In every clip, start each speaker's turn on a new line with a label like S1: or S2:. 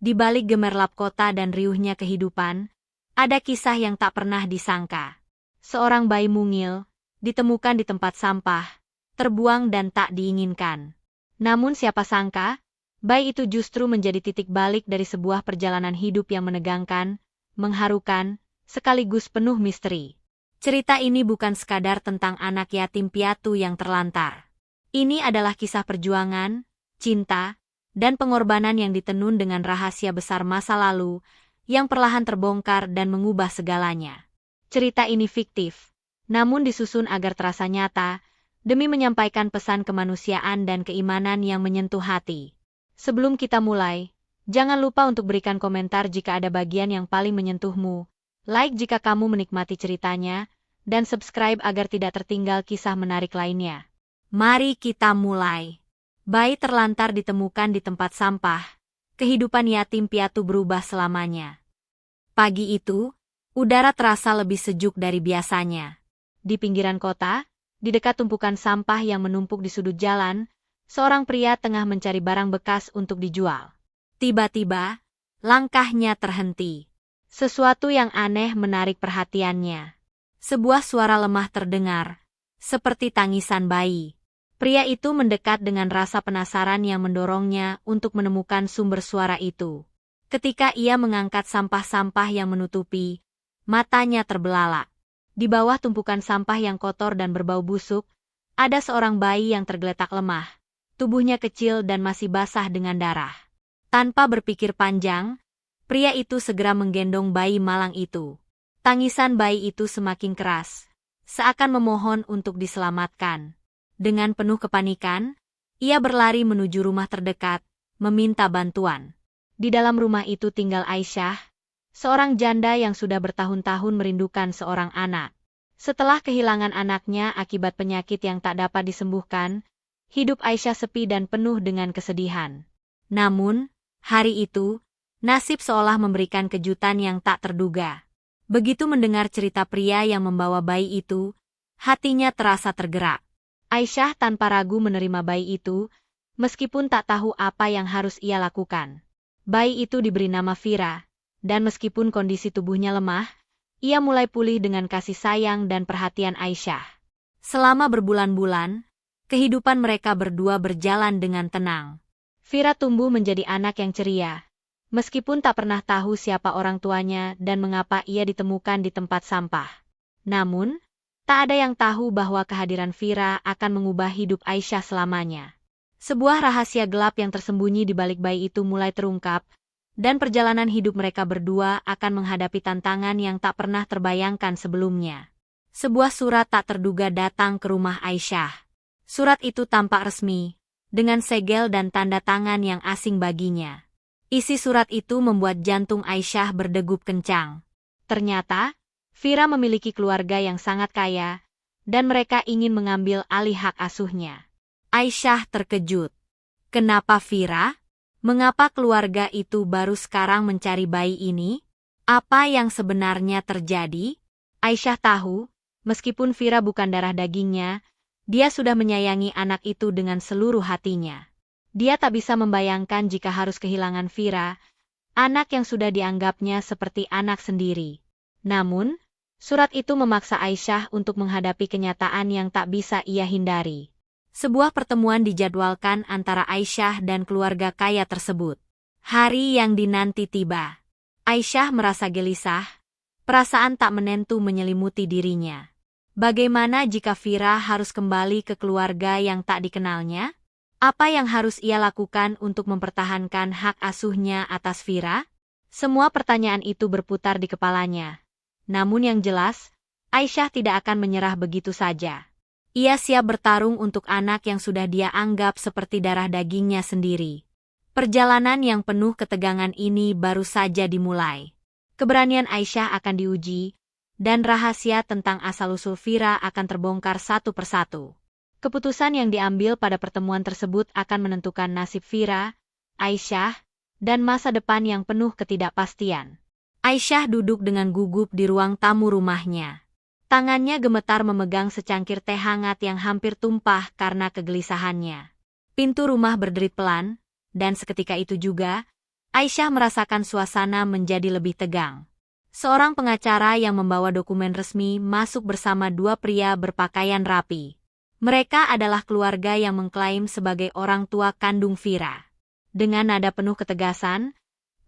S1: Di balik gemerlap kota dan riuhnya kehidupan, ada kisah yang tak pernah disangka. Seorang bayi mungil, ditemukan di tempat sampah, terbuang dan tak diinginkan. Namun siapa sangka, bayi itu justru menjadi titik balik dari sebuah perjalanan hidup yang menegangkan, mengharukan, sekaligus penuh misteri. Cerita ini bukan sekadar tentang anak yatim piatu yang terlantar. Ini adalah kisah perjuangan, cinta, dan pengorbanan yang ditenun dengan rahasia besar masa lalu, yang perlahan terbongkar dan mengubah segalanya. Cerita ini fiktif, namun disusun agar terasa nyata, demi menyampaikan pesan kemanusiaan dan keimanan yang menyentuh hati. Sebelum kita mulai, jangan lupa untuk berikan komentar jika ada bagian yang paling menyentuhmu, like jika kamu menikmati ceritanya, dan subscribe agar tidak tertinggal kisah menarik lainnya. Mari kita mulai. Bayi terlantar ditemukan di tempat sampah. Kehidupan yatim piatu berubah selamanya. Pagi itu, udara terasa lebih sejuk dari biasanya. Di pinggiran kota, di dekat tumpukan sampah yang menumpuk di sudut jalan, seorang pria tengah mencari barang bekas untuk dijual. Tiba-tiba, langkahnya terhenti. Sesuatu yang aneh menarik perhatiannya. Sebuah suara lemah terdengar, seperti tangisan bayi. Pria itu mendekat dengan rasa penasaran yang mendorongnya untuk menemukan sumber suara itu. Ketika ia mengangkat sampah-sampah yang menutupi, matanya terbelalak. Di bawah tumpukan sampah yang kotor dan berbau busuk, ada seorang bayi yang tergeletak lemah. Tubuhnya kecil dan masih basah dengan darah. Tanpa berpikir panjang, pria itu segera menggendong bayi malang itu. Tangisan bayi itu semakin keras, seakan memohon untuk diselamatkan. Dengan penuh kepanikan, ia berlari menuju rumah terdekat, meminta bantuan. Di dalam rumah itu tinggal Aisyah, seorang janda yang sudah bertahun-tahun merindukan seorang anak. Setelah kehilangan anaknya akibat penyakit yang tak dapat disembuhkan, hidup Aisyah sepi dan penuh dengan kesedihan. Namun, hari itu, nasib seolah memberikan kejutan yang tak terduga. Begitu mendengar cerita pria yang membawa bayi itu, hatinya terasa tergerak. Aisyah tanpa ragu menerima bayi itu, meskipun tak tahu apa yang harus ia lakukan. Bayi itu diberi nama Fira, dan meskipun kondisi tubuhnya lemah, ia mulai pulih dengan kasih sayang dan perhatian Aisyah. Selama berbulan-bulan, kehidupan mereka berdua berjalan dengan tenang. Fira tumbuh menjadi anak yang ceria, meskipun tak pernah tahu siapa orang tuanya dan mengapa ia ditemukan di tempat sampah. Namun, tak ada yang tahu bahwa kehadiran Fira akan mengubah hidup Aisyah selamanya. Sebuah rahasia gelap yang tersembunyi di balik bayi itu mulai terungkap, dan perjalanan hidup mereka berdua akan menghadapi tantangan yang tak pernah terbayangkan sebelumnya. Sebuah surat tak terduga datang ke rumah Aisyah. Surat itu tampak resmi, dengan segel dan tanda tangan yang asing baginya. Isi surat itu membuat jantung Aisyah berdegup kencang. Ternyata, Fira memiliki keluarga yang sangat kaya, dan mereka ingin mengambil alih hak asuhnya. Aisyah terkejut. Kenapa Fira? Mengapa keluarga itu baru sekarang mencari bayi ini? Apa yang sebenarnya terjadi? Aisyah tahu, meskipun Fira bukan darah dagingnya, dia sudah menyayangi anak itu dengan seluruh hatinya. Dia tak bisa membayangkan jika harus kehilangan Fira, anak yang sudah dianggapnya seperti anak sendiri. Namun, surat itu memaksa Aisyah untuk menghadapi kenyataan yang tak bisa ia hindari. Sebuah pertemuan dijadwalkan antara Aisyah dan keluarga kaya tersebut. Hari yang dinanti tiba. Aisyah merasa gelisah, perasaan tak menentu menyelimuti dirinya. Bagaimana jika Fira harus kembali ke keluarga yang tak dikenalnya? Apa yang harus ia lakukan untuk mempertahankan hak asuhnya atas Fira? Semua pertanyaan itu berputar di kepalanya. Namun yang jelas, Aisyah tidak akan menyerah begitu saja. Ia siap bertarung untuk anak yang sudah dia anggap seperti darah dagingnya sendiri. Perjalanan yang penuh ketegangan ini baru saja dimulai. Keberanian Aisyah akan diuji, dan rahasia tentang asal-usul Fira akan terbongkar satu persatu. Keputusan yang diambil pada pertemuan tersebut akan menentukan nasib Fira, Aisyah, dan masa depan yang penuh ketidakpastian. Aisyah duduk dengan gugup di ruang tamu rumahnya. Tangannya gemetar memegang secangkir teh hangat yang hampir tumpah karena kegelisahannya. Pintu rumah berderit pelan, dan seketika itu juga, Aisyah merasakan suasana menjadi lebih tegang. Seorang pengacara yang membawa dokumen resmi masuk bersama dua pria berpakaian rapi. Mereka adalah keluarga yang mengklaim sebagai orang tua kandung Vira. Dengan nada penuh ketegasan,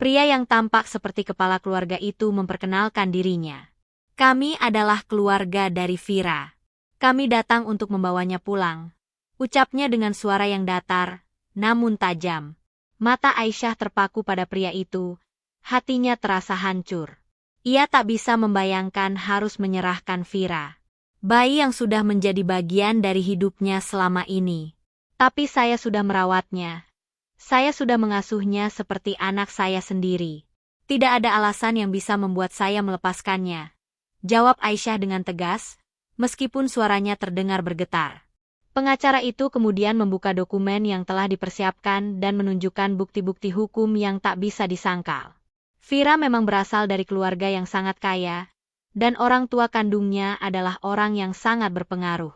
S1: pria yang tampak seperti kepala keluarga itu memperkenalkan dirinya. Kami adalah keluarga dari Vira. Kami datang untuk membawanya pulang. Ucapnya dengan suara yang datar, namun tajam. Mata Aisyah terpaku pada pria itu. Hatinya terasa hancur. Ia tak bisa membayangkan harus menyerahkan Vira, bayi yang sudah menjadi bagian dari hidupnya selama ini. Tapi saya sudah merawatnya. Saya sudah mengasuhnya seperti anak saya sendiri. Tidak ada alasan yang bisa membuat saya melepaskannya, jawab Aisyah dengan tegas, meskipun suaranya terdengar bergetar. Pengacara itu kemudian membuka dokumen yang telah dipersiapkan dan menunjukkan bukti-bukti hukum yang tak bisa disangkal. Vira memang berasal dari keluarga yang sangat kaya, dan orang tua kandungnya adalah orang yang sangat berpengaruh.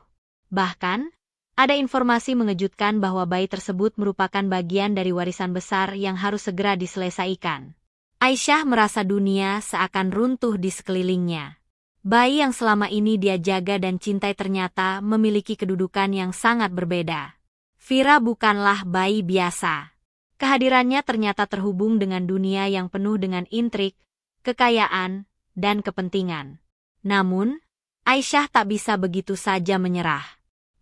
S1: Bahkan, ada informasi mengejutkan bahwa bayi tersebut merupakan bagian dari warisan besar yang harus segera diselesaikan. Aisyah merasa dunia seakan runtuh di sekelilingnya. Bayi yang selama ini dia jaga dan cintai ternyata memiliki kedudukan yang sangat berbeda. Vira bukanlah bayi biasa. Kehadirannya ternyata terhubung dengan dunia yang penuh dengan intrik, kekayaan, dan kepentingan. Namun, Aisyah tak bisa begitu saja menyerah.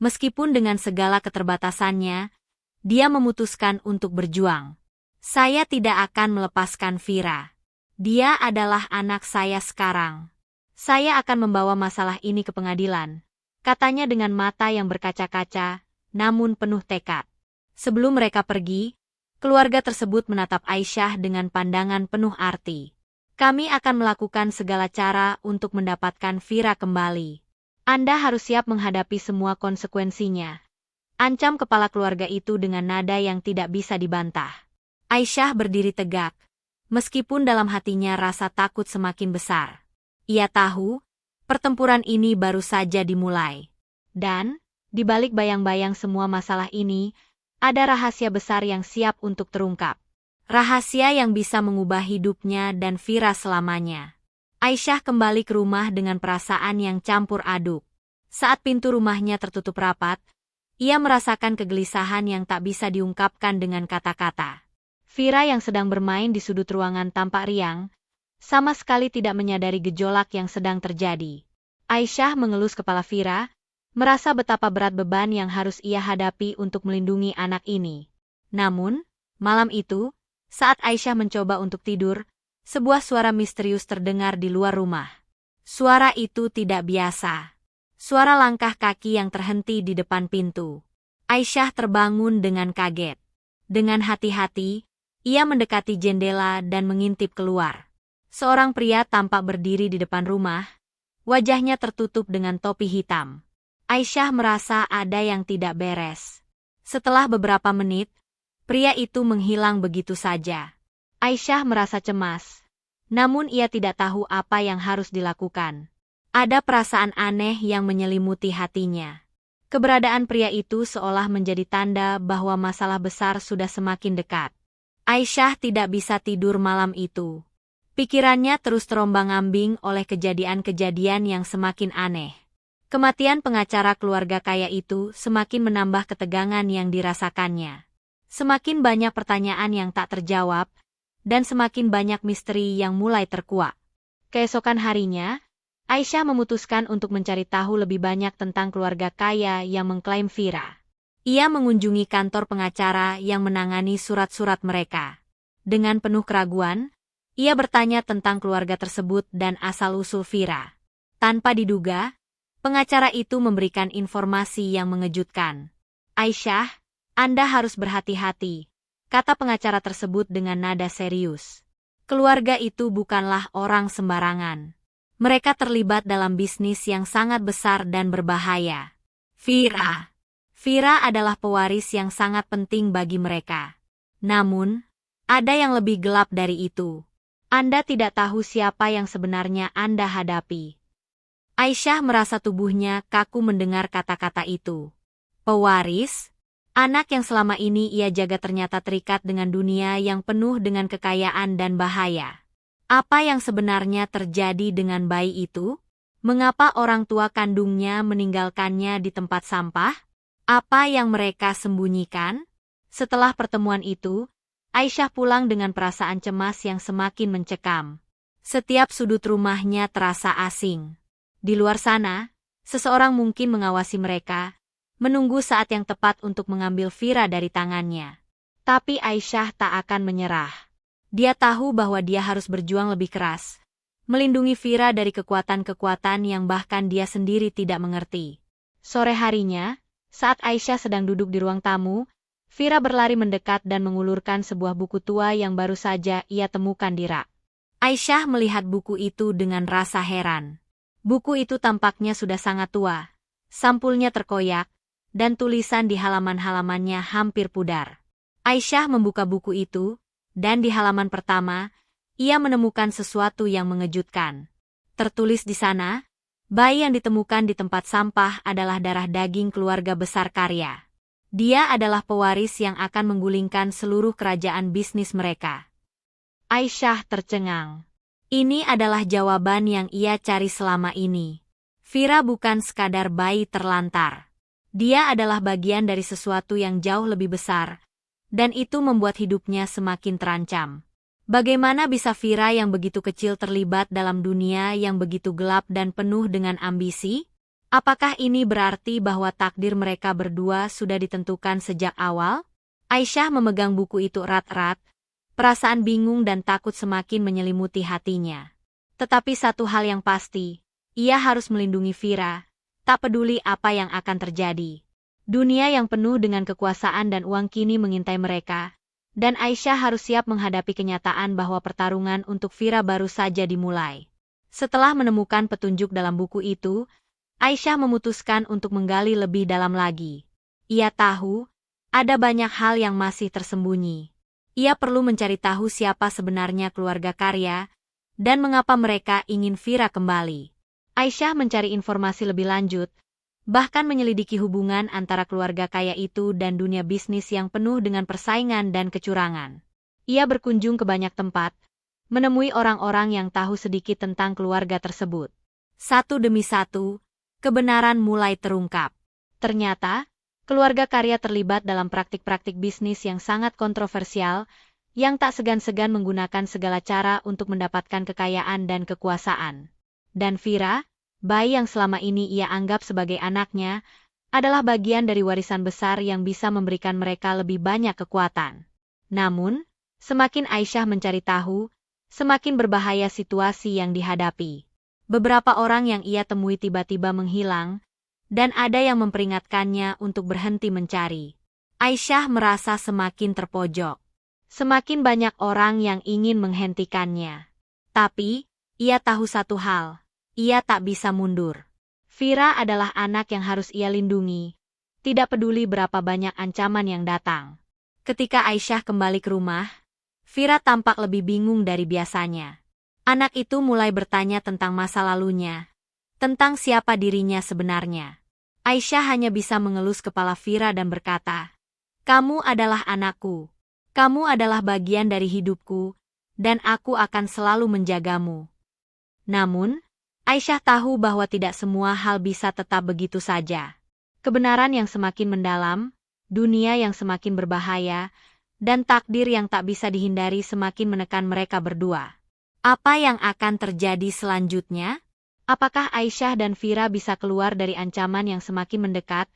S1: Meskipun dengan segala keterbatasannya, dia memutuskan untuk berjuang. Saya tidak akan melepaskan Vira. Dia adalah anak saya sekarang. Saya akan membawa masalah ini ke pengadilan, katanya dengan mata yang berkaca-kaca, namun penuh tekad. Sebelum mereka pergi, keluarga tersebut menatap Aisyah dengan pandangan penuh arti. Kami akan melakukan segala cara untuk mendapatkan Vira kembali. Anda harus siap menghadapi semua konsekuensinya. Ancam kepala keluarga itu dengan nada yang tidak bisa dibantah. Aisyah berdiri tegak, meskipun dalam hatinya rasa takut semakin besar. Ia tahu, pertempuran ini baru saja dimulai. Dan, di balik bayang-bayang semua masalah ini, ada rahasia besar yang siap untuk terungkap. Rahasia yang bisa mengubah hidupnya dan Vira selamanya. Aisyah kembali ke rumah dengan perasaan yang campur aduk. Saat pintu rumahnya tertutup rapat, ia merasakan kegelisahan yang tak bisa diungkapkan dengan kata-kata. Vira yang sedang bermain di sudut ruangan tampak riang, sama sekali tidak menyadari gejolak yang sedang terjadi. Aisyah mengelus kepala Vira, merasa betapa berat beban yang harus ia hadapi untuk melindungi anak ini. Namun, malam itu, saat Aisyah mencoba untuk tidur, sebuah suara misterius terdengar di luar rumah. Suara itu tidak biasa. Suara langkah kaki yang terhenti di depan pintu. Aisyah terbangun dengan kaget. Dengan hati-hati, ia mendekati jendela dan mengintip keluar. Seorang pria tampak berdiri di depan rumah, wajahnya tertutup dengan topi hitam. Aisyah merasa ada yang tidak beres. Setelah beberapa menit, pria itu menghilang begitu saja. Aisyah merasa cemas, namun ia tidak tahu apa yang harus dilakukan. Ada perasaan aneh yang menyelimuti hatinya. Keberadaan pria itu seolah menjadi tanda bahwa masalah besar sudah semakin dekat. Aisyah tidak bisa tidur malam itu. Pikirannya terus terombang-ambing oleh kejadian-kejadian yang semakin aneh. Kematian pengacara keluarga kaya itu semakin menambah ketegangan yang dirasakannya. Semakin banyak pertanyaan yang tak terjawab, dan semakin banyak misteri yang mulai terkuak. Keesokan harinya, Aisyah memutuskan untuk mencari tahu lebih banyak tentang keluarga kaya yang mengklaim Vira. Ia mengunjungi kantor pengacara yang menangani surat-surat mereka. Dengan penuh keraguan, ia bertanya tentang keluarga tersebut dan asal-usul Vira. Tanpa diduga, pengacara itu memberikan informasi yang mengejutkan. Aisyah, Anda harus berhati-hati, kata pengacara tersebut dengan nada serius. Keluarga itu bukanlah orang sembarangan. Mereka terlibat dalam bisnis yang sangat besar dan berbahaya. Vira adalah pewaris yang sangat penting bagi mereka. Namun, ada yang lebih gelap dari itu. Anda tidak tahu siapa yang sebenarnya Anda hadapi. Aisyah merasa tubuhnya kaku mendengar kata-kata itu. Pewaris? Anak yang selama ini ia jaga ternyata terikat dengan dunia yang penuh dengan kekayaan dan bahaya. Apa yang sebenarnya terjadi dengan bayi itu? Mengapa orang tua kandungnya meninggalkannya di tempat sampah? Apa yang mereka sembunyikan? Setelah pertemuan itu, Aisyah pulang dengan perasaan cemas yang semakin mencekam. Setiap sudut rumahnya terasa asing. Di luar sana, seseorang mungkin mengawasi mereka, menunggu saat yang tepat untuk mengambil Vira dari tangannya. Tapi Aisyah tak akan menyerah. Dia tahu bahwa dia harus berjuang lebih keras, melindungi Vira dari kekuatan-kekuatan yang bahkan dia sendiri tidak mengerti. Sore harinya, saat Aisyah sedang duduk di ruang tamu, Vira berlari mendekat dan mengulurkan sebuah buku tua yang baru saja ia temukan di rak. Aisyah melihat buku itu dengan rasa heran. Buku itu tampaknya sudah sangat tua, sampulnya terkoyak, dan tulisan di halaman-halamannya hampir pudar. Aisyah membuka buku itu, dan di halaman pertama, ia menemukan sesuatu yang mengejutkan. Tertulis di sana, bayi yang ditemukan di tempat sampah adalah darah daging keluarga besar Karya. Dia adalah pewaris yang akan menggulingkan seluruh kerajaan bisnis mereka. Aisyah tercengang. Ini adalah jawaban yang ia cari selama ini. Vira bukan sekadar bayi terlantar. Dia adalah bagian dari sesuatu yang jauh lebih besar, dan itu membuat hidupnya semakin terancam. Bagaimana bisa Vira yang begitu kecil terlibat dalam dunia yang begitu gelap dan penuh dengan ambisi? Apakah ini berarti bahwa takdir mereka berdua sudah ditentukan sejak awal? Aisyah memegang buku itu erat-erat, perasaan bingung dan takut semakin menyelimuti hatinya. Tetapi satu hal yang pasti, ia harus melindungi Vira. Tak peduli apa yang akan terjadi. Dunia yang penuh dengan kekuasaan dan uang kini mengintai mereka, dan Aisyah harus siap menghadapi kenyataan bahwa pertarungan untuk Vira baru saja dimulai. Setelah menemukan petunjuk dalam buku itu, Aisyah memutuskan untuk menggali lebih dalam lagi. Ia tahu, ada banyak hal yang masih tersembunyi. Ia perlu mencari tahu siapa sebenarnya keluarga Karya, dan mengapa mereka ingin Vira kembali. Aisyah mencari informasi lebih lanjut, bahkan menyelidiki hubungan antara keluarga kaya itu dan dunia bisnis yang penuh dengan persaingan dan kecurangan. Ia berkunjung ke banyak tempat, menemui orang-orang yang tahu sedikit tentang keluarga tersebut. Satu demi satu, kebenaran mulai terungkap. Ternyata, keluarga Karya terlibat dalam praktik-praktik bisnis yang sangat kontroversial, yang tak segan-segan menggunakan segala cara untuk mendapatkan kekayaan dan kekuasaan. Dan Vira, bayi yang selama ini ia anggap sebagai anaknya, adalah bagian dari warisan besar yang bisa memberikan mereka lebih banyak kekuatan. Namun, semakin Aisyah mencari tahu, semakin berbahaya situasi yang dihadapi. Beberapa orang yang ia temui tiba-tiba menghilang, dan ada yang memperingatkannya untuk berhenti mencari. Aisyah merasa semakin terpojok. Semakin banyak orang yang ingin menghentikannya. Tapi, ia tahu satu hal. Ia tak bisa mundur. Vira adalah anak yang harus ia lindungi, tidak peduli berapa banyak ancaman yang datang. Ketika Aisyah kembali ke rumah, Vira tampak lebih bingung dari biasanya. Anak itu mulai bertanya tentang masa lalunya, tentang siapa dirinya sebenarnya. Aisyah hanya bisa mengelus kepala Vira dan berkata, "Kamu adalah anakku. Kamu adalah bagian dari hidupku, dan aku akan selalu menjagamu." Namun, Aisyah tahu bahwa tidak semua hal bisa tetap begitu saja. Kebenaran yang semakin mendalam, dunia yang semakin berbahaya, dan takdir yang tak bisa dihindari semakin menekan mereka berdua. Apa yang akan terjadi selanjutnya? Apakah Aisyah dan Vira bisa keluar dari ancaman yang semakin mendekat,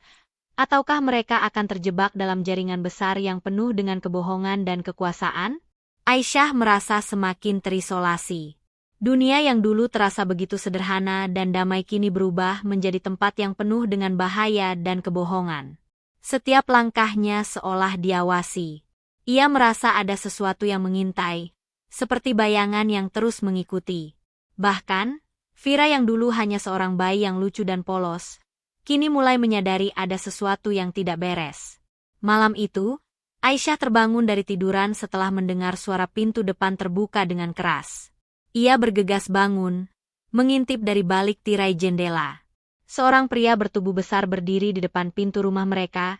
S1: ataukah mereka akan terjebak dalam jaringan besar yang penuh dengan kebohongan dan kekuasaan? Aisyah merasa semakin terisolasi. Dunia yang dulu terasa begitu sederhana dan damai kini berubah menjadi tempat yang penuh dengan bahaya dan kebohongan. Setiap langkahnya seolah diawasi. Ia merasa ada sesuatu yang mengintai, seperti bayangan yang terus mengikuti. Bahkan, Vira yang dulu hanya seorang bayi yang lucu dan polos, kini mulai menyadari ada sesuatu yang tidak beres. Malam itu, Aisyah terbangun dari tiduran setelah mendengar suara pintu depan terbuka dengan keras. Ia bergegas bangun, mengintip dari balik tirai jendela. Seorang pria bertubuh besar berdiri di depan pintu rumah mereka,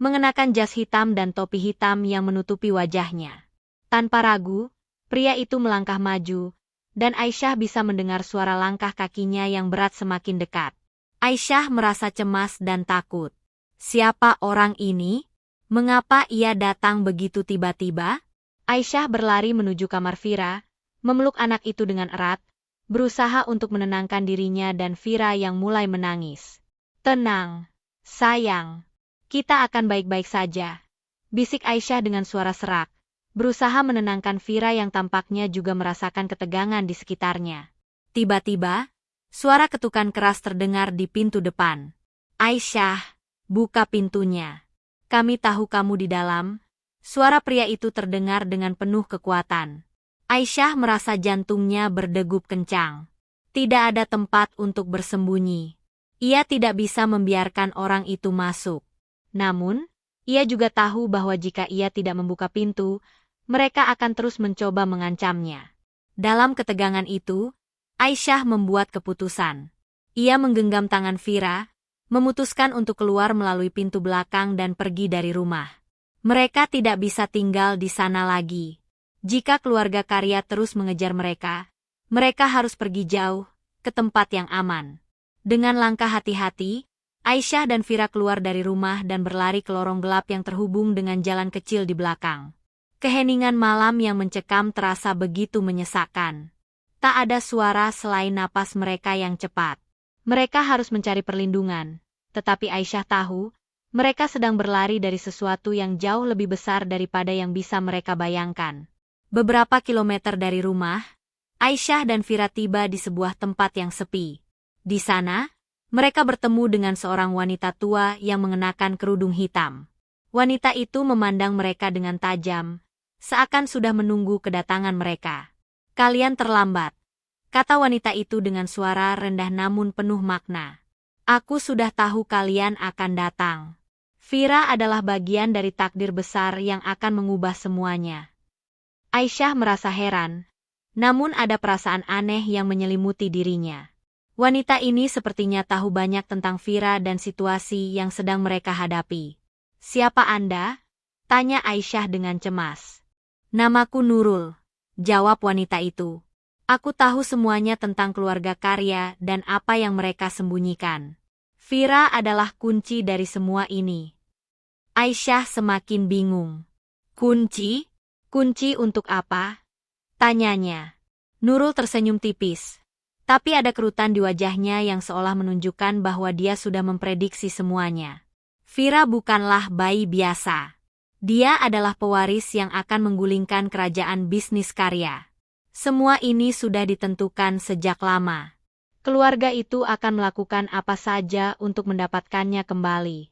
S1: mengenakan jas hitam dan topi hitam yang menutupi wajahnya. Tanpa ragu, pria itu melangkah maju, dan Aisyah bisa mendengar suara langkah kakinya yang berat semakin dekat. Aisyah merasa cemas dan takut. Siapa orang ini? Mengapa ia datang begitu tiba-tiba? Aisyah berlari menuju kamar Vira, memeluk anak itu dengan erat, berusaha untuk menenangkan dirinya dan Vira yang mulai menangis. Tenang, sayang. Kita akan baik-baik saja, bisik Aisyah dengan suara serak, berusaha menenangkan Vira yang tampaknya juga merasakan ketegangan di sekitarnya. Tiba-tiba, suara ketukan keras terdengar di pintu depan. Aisyah, buka pintunya. Kami tahu kamu di dalam. Suara pria itu terdengar dengan penuh kekuatan. Aisyah merasa jantungnya berdegup kencang. Tidak ada tempat untuk bersembunyi. Ia tidak bisa membiarkan orang itu masuk. Namun, ia juga tahu bahwa jika ia tidak membuka pintu, mereka akan terus mencoba mengancamnya. Dalam ketegangan itu, Aisyah membuat keputusan. Ia menggenggam tangan Vira, memutuskan untuk keluar melalui pintu belakang dan pergi dari rumah. Mereka tidak bisa tinggal di sana lagi. Jika keluarga Karya terus mengejar mereka harus pergi jauh, ke tempat yang aman. Dengan langkah hati-hati, Aisyah dan Vira keluar dari rumah dan berlari ke lorong gelap yang terhubung dengan jalan kecil di belakang. Keheningan malam yang mencekam terasa begitu menyesakkan. Tak ada suara selain napas mereka yang cepat. Mereka harus mencari perlindungan, tetapi Aisyah tahu, mereka sedang berlari dari sesuatu yang jauh lebih besar daripada yang bisa mereka bayangkan. Beberapa kilometer dari rumah, Aisyah dan Vira tiba di sebuah tempat yang sepi. Di sana, mereka bertemu dengan seorang wanita tua yang mengenakan kerudung hitam. Wanita itu memandang mereka dengan tajam, seakan sudah menunggu kedatangan mereka. Kalian terlambat, kata wanita itu dengan suara rendah namun penuh makna. Aku sudah tahu kalian akan datang. Vira adalah bagian dari takdir besar yang akan mengubah semuanya. Aisyah merasa heran, namun ada perasaan aneh yang menyelimuti dirinya. Wanita ini sepertinya tahu banyak tentang Vira dan situasi yang sedang mereka hadapi. Siapa Anda? Tanya Aisyah dengan cemas. Namaku Nurul, jawab wanita itu. Aku tahu semuanya tentang keluarga Karya dan apa yang mereka sembunyikan. Vira adalah kunci dari semua ini. Aisyah semakin bingung. Kunci? Kunci untuk apa? Tanyanya. Nurul tersenyum tipis. Tapi ada kerutan di wajahnya yang seolah menunjukkan bahwa dia sudah memprediksi semuanya. Vira bukanlah bayi biasa. Dia adalah pewaris yang akan menggulingkan kerajaan bisnis Karya. Semua ini sudah ditentukan sejak lama. Keluarga itu akan melakukan apa saja untuk mendapatkannya kembali.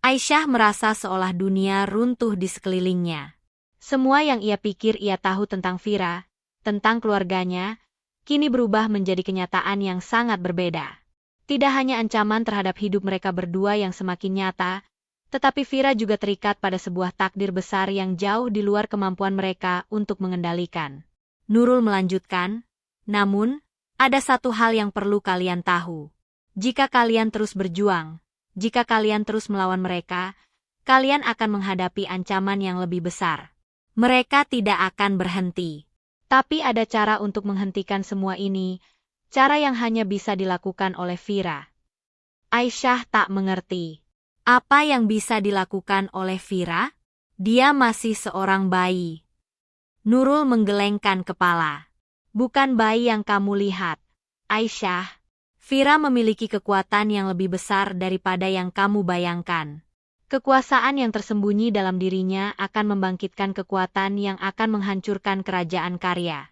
S1: Aisyah merasa seolah dunia runtuh di sekelilingnya. Semua yang ia pikir ia tahu tentang Vira, tentang keluarganya, kini berubah menjadi kenyataan yang sangat berbeda. Tidak hanya ancaman terhadap hidup mereka berdua yang semakin nyata, tetapi Vira juga terikat pada sebuah takdir besar yang jauh di luar kemampuan mereka untuk mengendalikan. Nurul melanjutkan, namun, ada satu hal yang perlu kalian tahu. Jika kalian terus berjuang, jika kalian terus melawan mereka, kalian akan menghadapi ancaman yang lebih besar. Mereka tidak akan berhenti. Tapi ada cara untuk menghentikan semua ini, cara yang hanya bisa dilakukan oleh Vira. Aisyah tak mengerti. Apa yang bisa dilakukan oleh Vira? Dia masih seorang bayi. Nurul menggelengkan kepala. Bukan bayi yang kamu lihat, Aisyah. Vira memiliki kekuatan yang lebih besar daripada yang kamu bayangkan. Kekuasaan yang tersembunyi dalam dirinya akan membangkitkan kekuatan yang akan menghancurkan kerajaan Karya.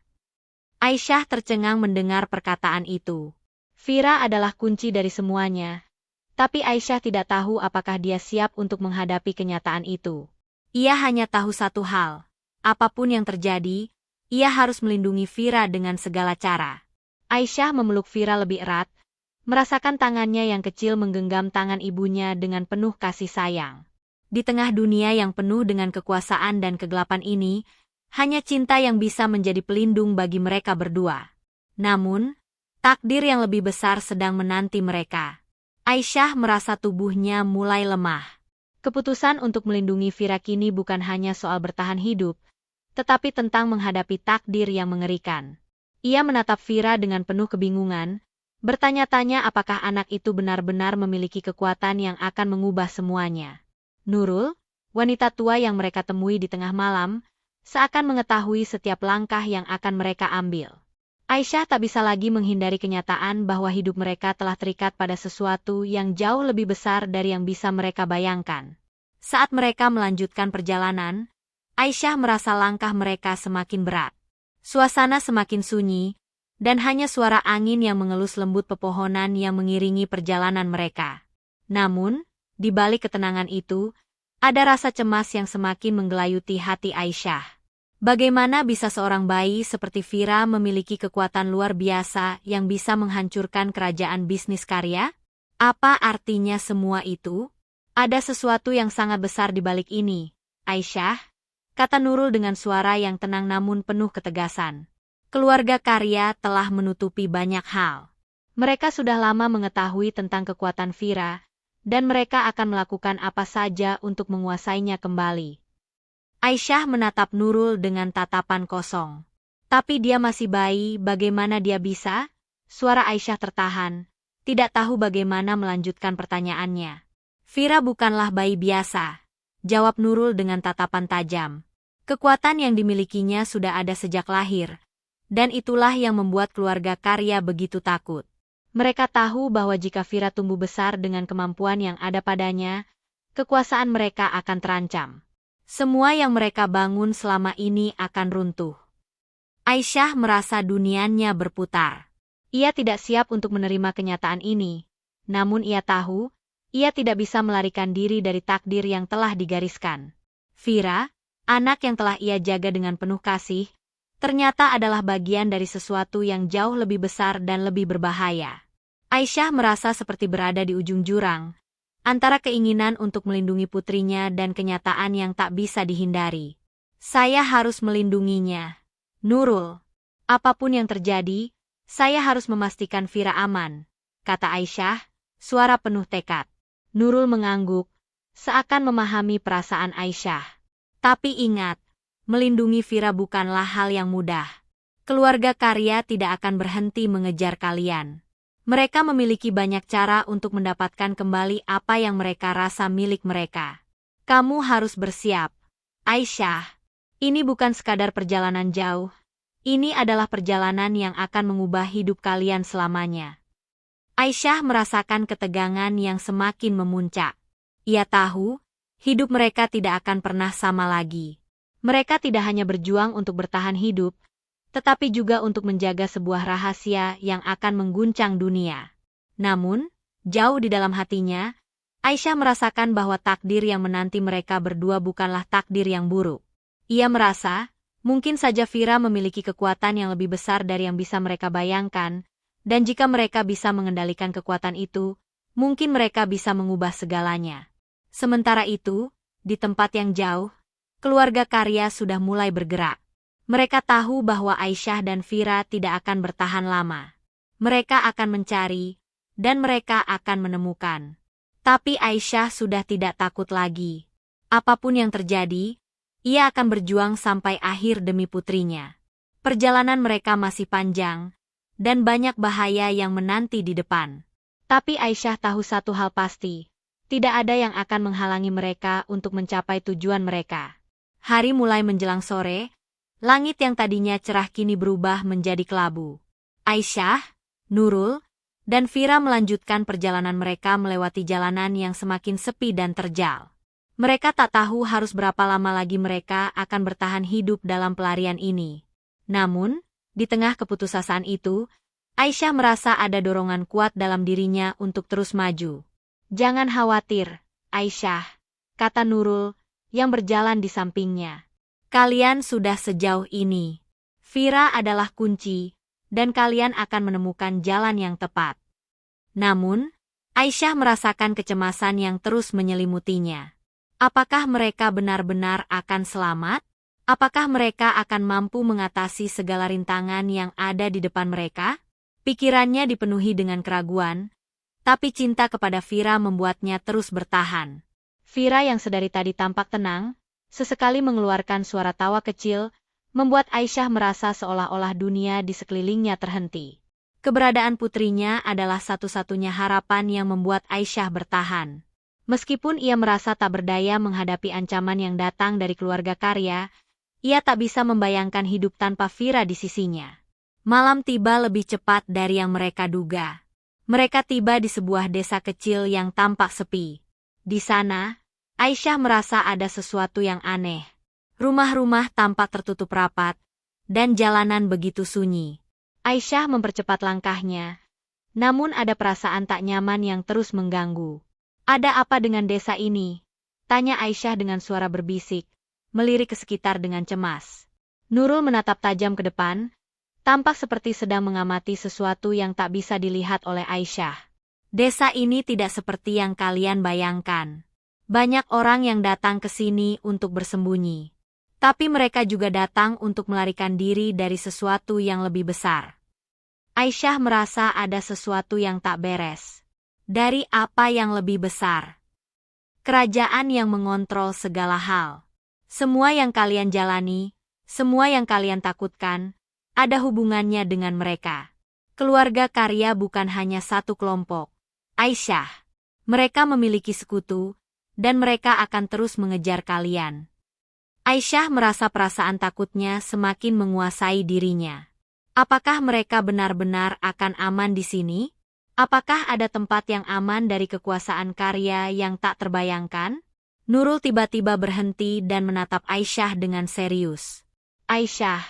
S1: Aisyah tercengang mendengar perkataan itu. Vira adalah kunci dari semuanya, tapi Aisyah tidak tahu apakah dia siap untuk menghadapi kenyataan itu. Ia hanya tahu satu hal, apapun yang terjadi, ia harus melindungi Vira dengan segala cara. Aisyah memeluk Vira lebih erat, merasakan tangannya yang kecil menggenggam tangan ibunya dengan penuh kasih sayang. Di tengah dunia yang penuh dengan kekuasaan dan kegelapan ini, hanya cinta yang bisa menjadi pelindung bagi mereka berdua. Namun, takdir yang lebih besar sedang menanti mereka. Aisyah merasa tubuhnya mulai lemah. Keputusan untuk melindungi Vira kini bukan hanya soal bertahan hidup, tetapi tentang menghadapi takdir yang mengerikan. Ia menatap Vira dengan penuh kebingungan, bertanya-tanya apakah anak itu benar-benar memiliki kekuatan yang akan mengubah semuanya. Nurul, wanita tua yang mereka temui di tengah malam, seakan mengetahui setiap langkah yang akan mereka ambil. Aisyah tak bisa lagi menghindari kenyataan bahwa hidup mereka telah terikat pada sesuatu yang jauh lebih besar dari yang bisa mereka bayangkan. Saat mereka melanjutkan perjalanan, Aisyah merasa langkah mereka semakin berat. Suasana semakin sunyi, dan hanya suara angin yang mengelus lembut pepohonan yang mengiringi perjalanan mereka. Namun, di balik ketenangan itu, ada rasa cemas yang semakin menggelayuti hati Aisyah. Bagaimana bisa seorang bayi seperti Vira memiliki kekuatan luar biasa yang bisa menghancurkan kerajaan bisnis karya? Apa artinya semua itu? Ada sesuatu yang sangat besar di balik ini, Aisyah, kata Nurul dengan suara yang tenang namun penuh ketegasan. Keluarga karya telah menutupi banyak hal. Mereka sudah lama mengetahui tentang kekuatan Vira, dan mereka akan melakukan apa saja untuk menguasainya kembali. Aisyah menatap Nurul dengan tatapan kosong. Tapi dia masih bayi, bagaimana dia bisa? Suara Aisyah tertahan, tidak tahu bagaimana melanjutkan pertanyaannya. Vira bukanlah bayi biasa, jawab Nurul dengan tatapan tajam. Kekuatan yang dimilikinya sudah ada sejak lahir, dan itulah yang membuat keluarga karya begitu takut. Mereka tahu bahwa jika Vira tumbuh besar dengan kemampuan yang ada padanya, kekuasaan mereka akan terancam. Semua yang mereka bangun selama ini akan runtuh. Aisyah merasa dunianya berputar. Ia tidak siap untuk menerima kenyataan ini, namun ia tahu, ia tidak bisa melarikan diri dari takdir yang telah digariskan. Vira, anak yang telah ia jaga dengan penuh kasih, ternyata adalah bagian dari sesuatu yang jauh lebih besar dan lebih berbahaya. Aisyah merasa seperti berada di ujung jurang, antara keinginan untuk melindungi putrinya dan kenyataan yang tak bisa dihindari. Saya harus melindunginya. Nurul, apapun yang terjadi, saya harus memastikan Vira aman, kata Aisyah, suara penuh tekad. Nurul mengangguk, seakan memahami perasaan Aisyah. Tapi ingat, melindungi Vira bukanlah hal yang mudah. Keluarga karya tidak akan berhenti mengejar kalian. Mereka memiliki banyak cara untuk mendapatkan kembali apa yang mereka rasa milik mereka. Kamu harus bersiap. Aisyah, ini bukan sekadar perjalanan jauh. Ini adalah perjalanan yang akan mengubah hidup kalian selamanya. Aisyah merasakan ketegangan yang semakin memuncak. Ia tahu, hidup mereka tidak akan pernah sama lagi. Mereka tidak hanya berjuang untuk bertahan hidup, tetapi juga untuk menjaga sebuah rahasia yang akan mengguncang dunia. Namun, jauh di dalam hatinya, Aisyah merasakan bahwa takdir yang menanti mereka berdua bukanlah takdir yang buruk. Ia merasa, mungkin saja Vira memiliki kekuatan yang lebih besar dari yang bisa mereka bayangkan, dan jika mereka bisa mengendalikan kekuatan itu, mungkin mereka bisa mengubah segalanya. Sementara itu, di tempat yang jauh, keluarga karya sudah mulai bergerak. Mereka tahu bahwa Aisyah dan Vira tidak akan bertahan lama. Mereka akan mencari, dan mereka akan menemukan. Tapi Aisyah sudah tidak takut lagi. Apapun yang terjadi, ia akan berjuang sampai akhir demi putrinya. Perjalanan mereka masih panjang, dan banyak bahaya yang menanti di depan. Tapi Aisyah tahu satu hal pasti, tidak ada yang akan menghalangi mereka untuk mencapai tujuan mereka. Hari mulai menjelang sore, langit yang tadinya cerah kini berubah menjadi kelabu. Aisyah, Nurul, dan Vira melanjutkan perjalanan mereka melewati jalanan yang semakin sepi dan terjal. Mereka tak tahu harus berapa lama lagi mereka akan bertahan hidup dalam pelarian ini. Namun, di tengah keputusasaan itu, Aisyah merasa ada dorongan kuat dalam dirinya untuk terus maju. Jangan khawatir, Aisyah, kata Nurul, yang berjalan di sampingnya. Kalian sudah sejauh ini. Vira adalah kunci, dan kalian akan menemukan jalan yang tepat. Namun, Aisyah merasakan kecemasan yang terus menyelimutinya. Apakah mereka benar-benar akan selamat? Apakah mereka akan mampu mengatasi segala rintangan yang ada di depan mereka? Pikirannya dipenuhi dengan keraguan, tapi cinta kepada Vira membuatnya terus bertahan. Vira yang sedari tadi tampak tenang, sesekali mengeluarkan suara tawa kecil, membuat Aisyah merasa seolah-olah dunia di sekelilingnya terhenti. Keberadaan putrinya adalah satu-satunya harapan yang membuat Aisyah bertahan. Meskipun ia merasa tak berdaya menghadapi ancaman yang datang dari keluarga Karya, ia tak bisa membayangkan hidup tanpa Vira di sisinya. Malam tiba lebih cepat dari yang mereka duga. Mereka tiba di sebuah desa kecil yang tampak sepi. Di sana, Aisyah merasa ada sesuatu yang aneh. Rumah-rumah tampak tertutup rapat, dan jalanan begitu sunyi. Aisyah mempercepat langkahnya, namun ada perasaan tak nyaman yang terus mengganggu. Ada apa dengan desa ini? Tanya Aisyah dengan suara berbisik, melirik ke sekitar dengan cemas. Nurul menatap tajam ke depan, tampak seperti sedang mengamati sesuatu yang tak bisa dilihat oleh Aisyah. Desa ini tidak seperti yang kalian bayangkan. Banyak orang yang datang ke sini untuk bersembunyi. Tapi mereka juga datang untuk melarikan diri dari sesuatu yang lebih besar. Aisyah merasa ada sesuatu yang tak beres. Dari apa yang lebih besar? Kerajaan yang mengontrol segala hal. Semua yang kalian jalani, semua yang kalian takutkan, ada hubungannya dengan mereka. Keluarga Karya bukan hanya satu kelompok. Aisyah, mereka memiliki sekutu, dan mereka akan terus mengejar kalian. Aisyah merasa perasaan takutnya semakin menguasai dirinya. Apakah mereka benar-benar akan aman di sini? Apakah ada tempat yang aman dari kekuasaan Karya yang tak terbayangkan? Nurul tiba-tiba berhenti dan menatap Aisyah dengan serius. Aisyah,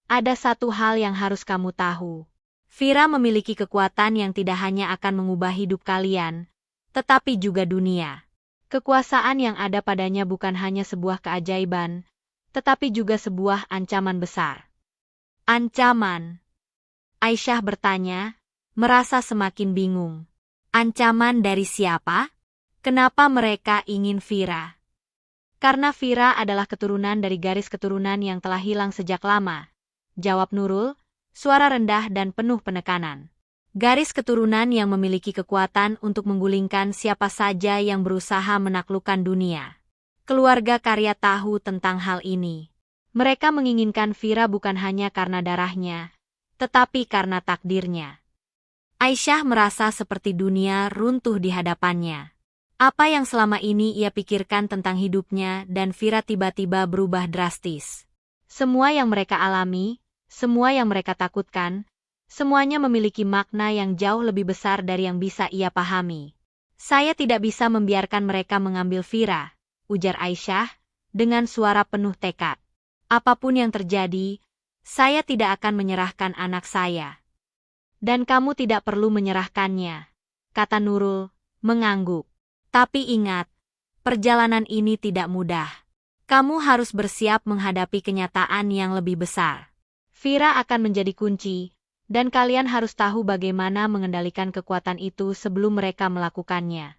S1: ada satu hal yang harus kamu tahu. Vira memiliki kekuatan yang tidak hanya akan mengubah hidup kalian, tetapi juga dunia. Kekuasaan yang ada padanya bukan hanya sebuah keajaiban, tetapi juga sebuah ancaman besar. Ancaman? Aisyah bertanya, merasa semakin bingung. Ancaman dari siapa? Kenapa mereka ingin Vira? Karena Vira adalah keturunan dari garis keturunan yang telah hilang sejak lama, jawab Nurul, suara rendah dan penuh penekanan. Garis keturunan yang memiliki kekuatan untuk menggulingkan siapa saja yang berusaha menaklukkan dunia. Keluarga Karya tahu tentang hal ini. Mereka menginginkan Vira bukan hanya karena darahnya, tetapi karena takdirnya. Aisyah merasa seperti dunia runtuh di hadapannya. Apa yang selama ini ia pikirkan tentang hidupnya dan Vira tiba-tiba berubah drastis. Semua yang mereka alami, semua yang mereka takutkan, semuanya memiliki makna yang jauh lebih besar dari yang bisa ia pahami. Saya tidak bisa membiarkan mereka mengambil Vira, ujar Aisyah, dengan suara penuh tekad. Apapun yang terjadi, saya tidak akan menyerahkan anak saya. Dan kamu tidak perlu menyerahkannya, kata Nurul, mengangguk. Tapi ingat, perjalanan ini tidak mudah. Kamu harus bersiap menghadapi kenyataan yang lebih besar. Vira akan menjadi kunci, dan kalian harus tahu bagaimana mengendalikan kekuatan itu sebelum mereka melakukannya.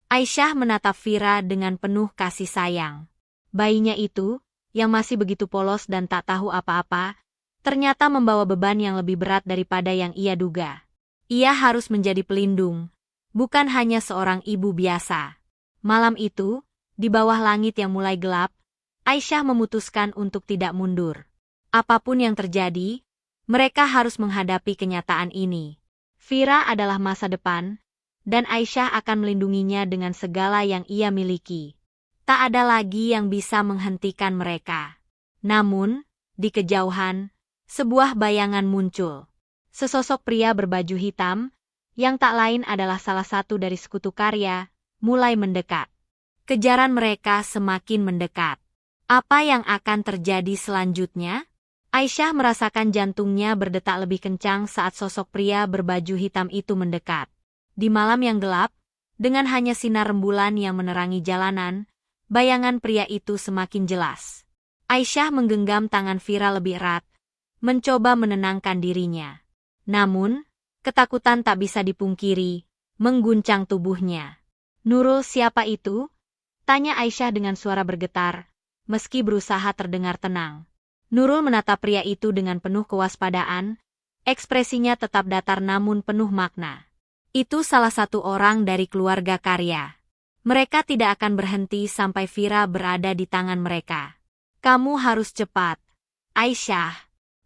S1: Aisyah menatap Vira dengan penuh kasih sayang. Bayinya itu, yang masih begitu polos dan tak tahu apa-apa, ternyata membawa beban yang lebih berat daripada yang ia duga. Ia harus menjadi pelindung, bukan hanya seorang ibu biasa. Malam itu, di bawah langit yang mulai gelap, Aisyah memutuskan untuk tidak mundur. Apapun yang terjadi, mereka harus menghadapi kenyataan ini. Vira adalah masa depan, dan Aisyah akan melindunginya dengan segala yang ia miliki. Tak ada lagi yang bisa menghentikan mereka. Namun, di kejauhan, sebuah bayangan muncul. Sesosok pria berbaju hitam, yang tak lain adalah salah satu dari sekutu Karya, mulai mendekat. Kejaran mereka semakin mendekat. Apa yang akan terjadi selanjutnya? Aisyah merasakan jantungnya berdetak lebih kencang saat sosok pria berbaju hitam itu mendekat. Di malam yang gelap, dengan hanya sinar rembulan yang menerangi jalanan, bayangan pria itu semakin jelas. Aisyah menggenggam tangan Vira lebih erat, mencoba menenangkan dirinya. Namun, ketakutan tak bisa dipungkiri, mengguncang tubuhnya. Nurul, siapa itu? Tanya Aisyah dengan suara bergetar, meski berusaha terdengar tenang. Nurul menatap pria itu dengan penuh kewaspadaan, ekspresinya tetap datar namun penuh makna. Itu salah satu orang dari keluarga Karya. Mereka tidak akan berhenti sampai Vira berada di tangan mereka. Kamu harus cepat, Aisyah.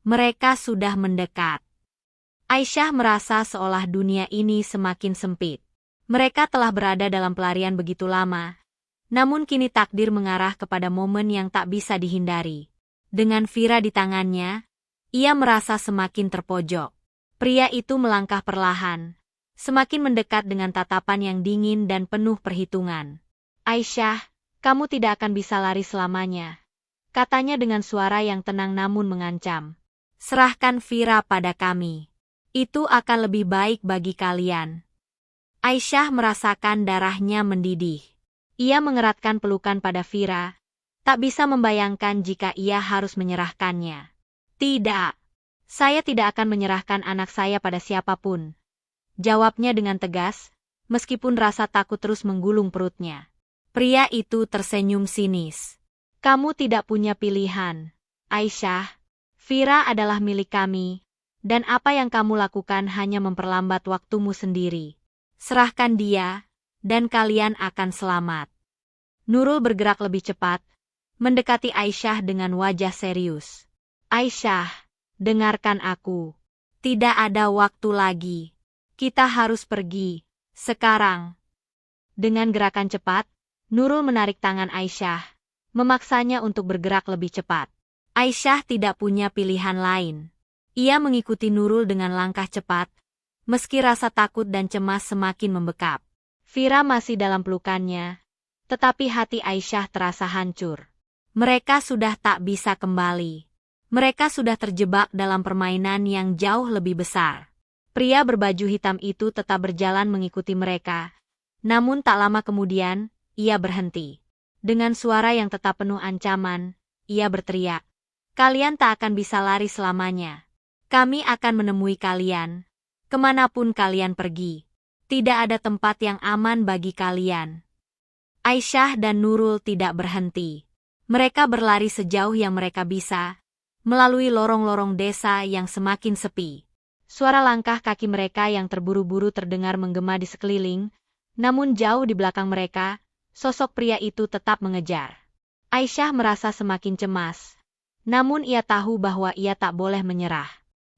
S1: Mereka sudah mendekat. Aisyah merasa seolah dunia ini semakin sempit. Mereka telah berada dalam pelarian begitu lama, namun kini takdir mengarah kepada momen yang tak bisa dihindari. Dengan Vira di tangannya, ia merasa semakin terpojok. Pria itu melangkah perlahan, semakin mendekat dengan tatapan yang dingin dan penuh perhitungan. Aisyah, kamu tidak akan bisa lari selamanya, katanya dengan suara yang tenang namun mengancam. Serahkan Vira pada kami. Itu akan lebih baik bagi kalian. Aisyah merasakan darahnya mendidih. Ia mengeratkan pelukan pada Vira, tak bisa membayangkan jika ia harus menyerahkannya. Tidak, saya tidak akan menyerahkan anak saya pada siapapun, jawabnya dengan tegas, meskipun rasa takut terus menggulung perutnya. Pria itu tersenyum sinis. Kamu tidak punya pilihan, Aisyah. Vira adalah milik kami, dan apa yang kamu lakukan hanya memperlambat waktumu sendiri. Serahkan dia, dan kalian akan selamat. Nurul bergerak lebih cepat, mendekati Aisyah dengan wajah serius. Aisyah, dengarkan aku. Tidak ada waktu lagi. Kita harus pergi, sekarang. Dengan gerakan cepat, Nurul menarik tangan Aisyah, memaksanya untuk bergerak lebih cepat. Aisyah tidak punya pilihan lain. Ia mengikuti Nurul dengan langkah cepat, meski rasa takut dan cemas semakin membekap. Vira masih dalam pelukannya, tetapi hati Aisyah terasa hancur. Mereka sudah tak bisa kembali. Mereka sudah terjebak dalam permainan yang jauh lebih besar. Pria berbaju hitam itu tetap berjalan mengikuti mereka. Namun tak lama kemudian, ia berhenti. Dengan suara yang tetap penuh ancaman, ia berteriak, "Kalian tak akan bisa lari selamanya. Kami akan menemui kalian. Kemanapun kalian pergi, tidak ada tempat yang aman bagi kalian." Aisyah dan Nurul tidak berhenti. Mereka berlari sejauh yang mereka bisa, melalui lorong-lorong desa yang semakin sepi. Suara langkah kaki mereka yang terburu-buru terdengar menggema di sekeliling, namun jauh di belakang mereka, sosok pria itu tetap mengejar. Aisyah merasa semakin cemas, namun ia tahu bahwa ia tak boleh menyerah.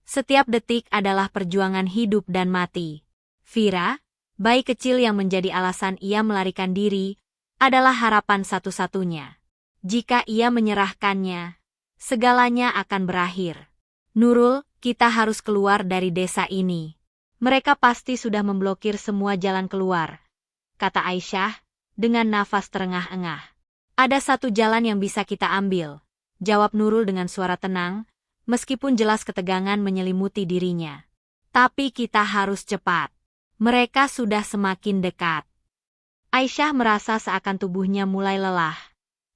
S1: Setiap detik adalah perjuangan hidup dan mati. Vira, bayi kecil yang menjadi alasan ia melarikan diri, adalah harapan satu-satunya. Jika ia menyerahkannya, segalanya akan berakhir. Nurul, kita harus keluar dari desa ini. Mereka pasti sudah memblokir semua jalan keluar, kata Aisyah, dengan nafas terengah-engah. Ada satu jalan yang bisa kita ambil, jawab Nurul dengan suara tenang, meskipun jelas ketegangan menyelimuti dirinya. Tapi kita harus cepat. Mereka sudah semakin dekat. Aisyah merasa seakan tubuhnya mulai lelah.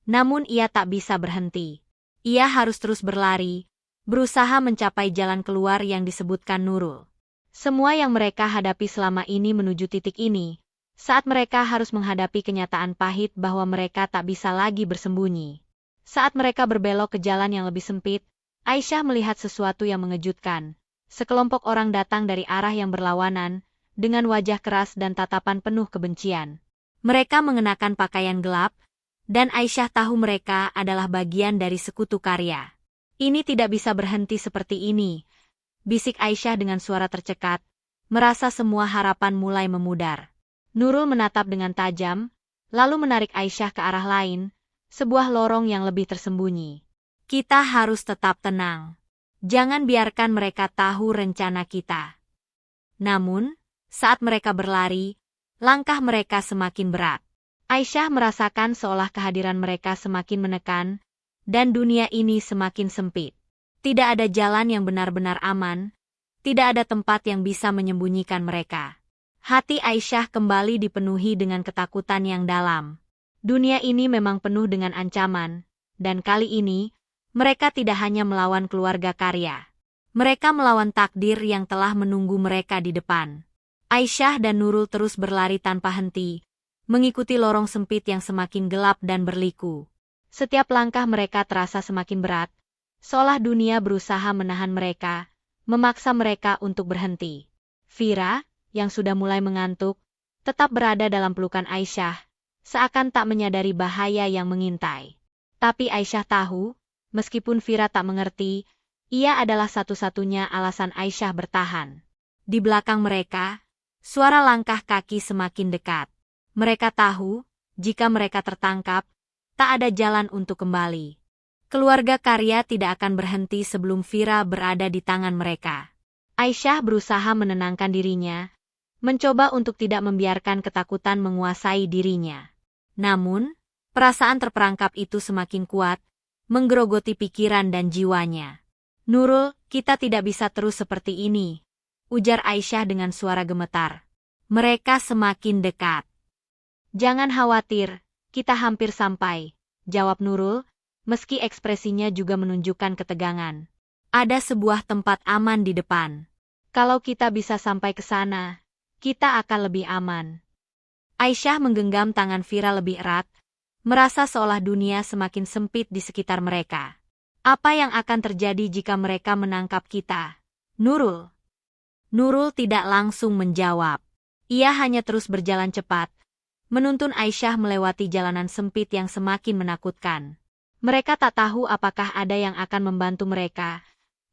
S1: Namun ia tak bisa berhenti. Ia harus terus berlari, berusaha mencapai jalan keluar yang disebutkan Nurul. Semua yang mereka hadapi selama ini menuju titik ini, saat mereka harus menghadapi kenyataan pahit bahwa mereka tak bisa lagi bersembunyi. Saat mereka berbelok ke jalan yang lebih sempit, Aisyah melihat sesuatu yang mengejutkan. Sekelompok orang datang dari arah yang berlawanan, dengan wajah keras dan tatapan penuh kebencian. Mereka mengenakan pakaian gelap, dan Aisyah tahu mereka adalah bagian dari sekutu karya. Ini tidak bisa berhenti seperti ini, bisik Aisyah dengan suara tercekat, merasa semua harapan mulai memudar. Nurul menatap dengan tajam, lalu menarik Aisyah ke arah lain, sebuah lorong yang lebih tersembunyi. Kita harus tetap tenang. Jangan biarkan mereka tahu rencana kita. Namun, saat mereka berlari, langkah mereka semakin berat. Aisyah merasakan seolah kehadiran mereka semakin menekan, dan dunia ini semakin sempit. Tidak ada jalan yang benar-benar aman, tidak ada tempat yang bisa menyembunyikan mereka. Hati Aisyah kembali dipenuhi dengan ketakutan yang dalam. Dunia ini memang penuh dengan ancaman, dan kali ini, mereka tidak hanya melawan keluarga karya. Mereka melawan takdir yang telah menunggu mereka di depan. Aisyah dan Nurul terus berlari tanpa henti, mengikuti lorong sempit yang semakin gelap dan berliku. Setiap langkah mereka terasa semakin berat, seolah dunia berusaha menahan mereka, memaksa mereka untuk berhenti. Vira, yang sudah mulai mengantuk, tetap berada dalam pelukan Aisyah, seakan tak menyadari bahaya yang mengintai. Tapi Aisyah tahu, meskipun Fira tak mengerti, ia adalah satu-satunya alasan Aisyah bertahan. Di belakang mereka, suara langkah kaki semakin dekat. Mereka tahu, jika mereka tertangkap, tak ada jalan untuk kembali. Keluarga Karya tidak akan berhenti sebelum Fira berada di tangan mereka. Aisyah berusaha menenangkan dirinya, mencoba untuk tidak membiarkan ketakutan menguasai dirinya. Namun, perasaan terperangkap itu semakin kuat, menggerogoti pikiran dan jiwanya. Nurul, kita tidak bisa terus seperti ini, ujar Aisyah dengan suara gemetar. Mereka semakin dekat. Jangan khawatir, kita hampir sampai, jawab Nurul, meski ekspresinya juga menunjukkan ketegangan. Ada sebuah tempat aman di depan. Kalau kita bisa sampai ke sana, kita akan lebih aman. Aisyah menggenggam tangan Fira lebih erat, merasa seolah dunia semakin sempit di sekitar mereka. Apa yang akan terjadi jika mereka menangkap kita? Nurul. Nurul tidak langsung menjawab. Ia hanya terus berjalan cepat, menuntun Aisyah melewati jalanan sempit yang semakin menakutkan. Mereka tak tahu apakah ada yang akan membantu mereka,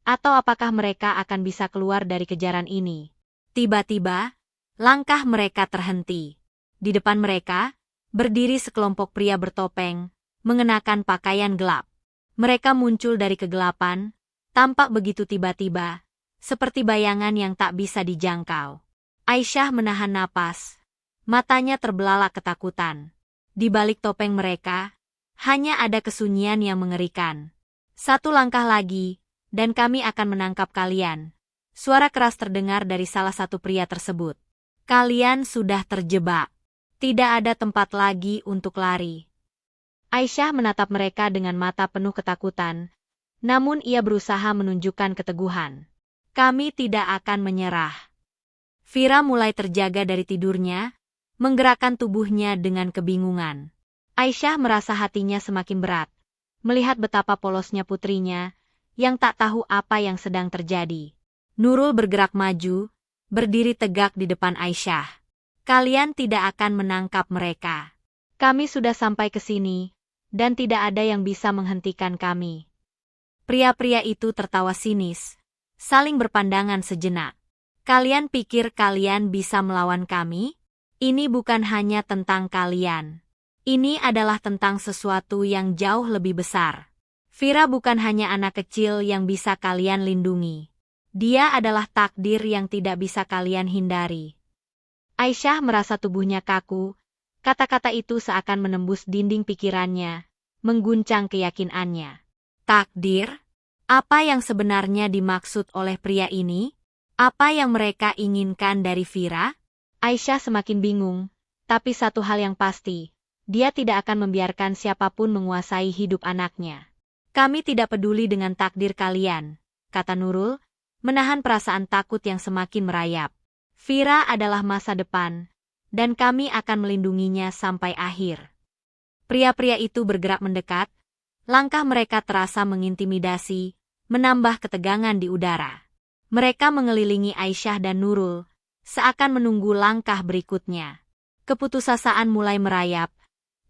S1: atau apakah mereka akan bisa keluar dari kejaran ini. Tiba-tiba, langkah mereka terhenti. Di depan mereka, berdiri sekelompok pria bertopeng, mengenakan pakaian gelap. Mereka muncul dari kegelapan, tampak begitu tiba-tiba, seperti bayangan yang tak bisa dijangkau. Aisyah menahan napas, matanya terbelalak ketakutan. Di balik topeng mereka, hanya ada kesunyian yang mengerikan. Satu langkah lagi, dan kami akan menangkap kalian. Suara keras terdengar dari salah satu pria tersebut. Kalian sudah terjebak. Tidak ada tempat lagi untuk lari. Aisyah menatap mereka dengan mata penuh ketakutan, namun ia berusaha menunjukkan keteguhan. Kami tidak akan menyerah. Fira mulai terjaga dari tidurnya, menggerakkan tubuhnya dengan kebingungan. Aisyah merasa hatinya semakin berat, melihat betapa polosnya putrinya, yang tak tahu apa yang sedang terjadi. Nurul bergerak maju, berdiri tegak di depan Aisyah. Kalian tidak akan menangkap mereka. Kami sudah sampai ke sini, dan tidak ada yang bisa menghentikan kami. Pria-pria itu tertawa sinis, saling berpandangan sejenak. Kalian pikir kalian bisa melawan kami? Ini bukan hanya tentang kalian. Ini adalah tentang sesuatu yang jauh lebih besar. Fira bukan hanya anak kecil yang bisa kalian lindungi. Dia adalah takdir yang tidak bisa kalian hindari. Aisyah merasa tubuhnya kaku, kata-kata itu seakan menembus dinding pikirannya, mengguncang keyakinannya. Takdir? Apa yang sebenarnya dimaksud oleh pria ini? Apa yang mereka inginkan dari Fira? Aisyah semakin bingung, tapi satu hal yang pasti, dia tidak akan membiarkan siapapun menguasai hidup anaknya. Kami tidak peduli dengan takdir kalian, kata Nurul, menahan perasaan takut yang semakin merayap. Fira adalah masa depan, dan kami akan melindunginya sampai akhir. Pria-pria itu bergerak mendekat, langkah mereka terasa mengintimidasi, menambah ketegangan di udara. Mereka mengelilingi Aisyah dan Nurul, seakan menunggu langkah berikutnya. Keputusasaan mulai merayap,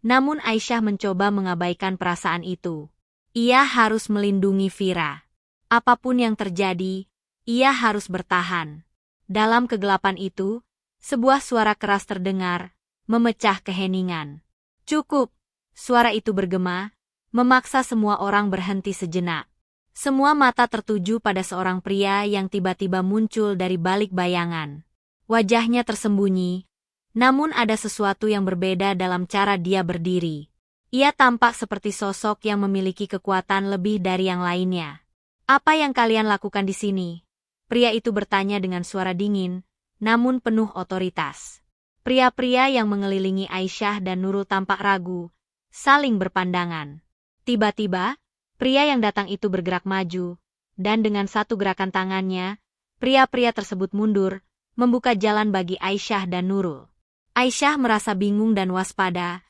S1: namun Aisyah mencoba mengabaikan perasaan itu. Ia harus melindungi Fira. Apapun yang terjadi, ia harus bertahan. Dalam kegelapan itu, sebuah suara keras terdengar, memecah keheningan. Cukup, suara itu bergema, memaksa semua orang berhenti sejenak. Semua mata tertuju pada seorang pria yang tiba-tiba muncul dari balik bayangan. Wajahnya tersembunyi, namun ada sesuatu yang berbeda dalam cara dia berdiri. Ia tampak seperti sosok yang memiliki kekuatan lebih dari yang lainnya. Apa yang kalian lakukan di sini? Pria itu bertanya dengan suara dingin, namun penuh otoritas. Pria-pria yang mengelilingi Aisyah dan Nurul tampak ragu, saling berpandangan. Tiba-tiba, pria yang datang itu bergerak maju, dan dengan satu gerakan tangannya, pria-pria tersebut mundur, membuka jalan bagi Aisyah dan Nurul. Aisyah merasa bingung dan waspada,